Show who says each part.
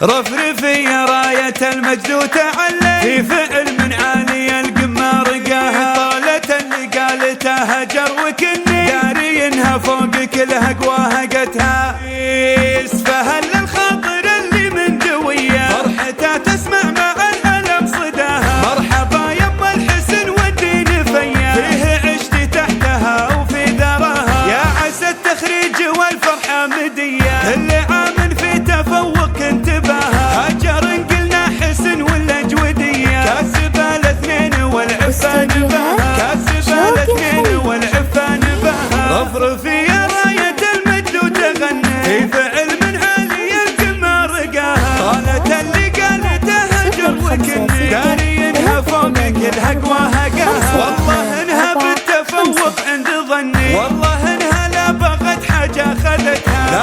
Speaker 1: رفرفي يا راية المجد وتعلي في فعل من عالي القمة رقاها، طالت اللي قالتها هجر وكني داري انها فوق كل هقواها قتها. فهل الخاطر اللي من دوية فرحته تسمع مع الألم صداها، مرحبا يما الحسن والدين فيا فيه عشتي تحتها وفي ذراها، يا عسى التخريج والفرحة مدية اللي عامل في تفوق كنت باها، هجر قلنا حسن والأجودية كاسبة الاثنين والعفان بها، كاسبة الاثنين والعفان بها. رفرفي يا راية المجد وتغني في فعل من عالي القمة رقاها، طالت اللي قالتها هجر وكني داري انها فوق كل هقواها قاها، والله انها بالتفوق عند ظني، والله انها لا بغت حاجة خذتها، لا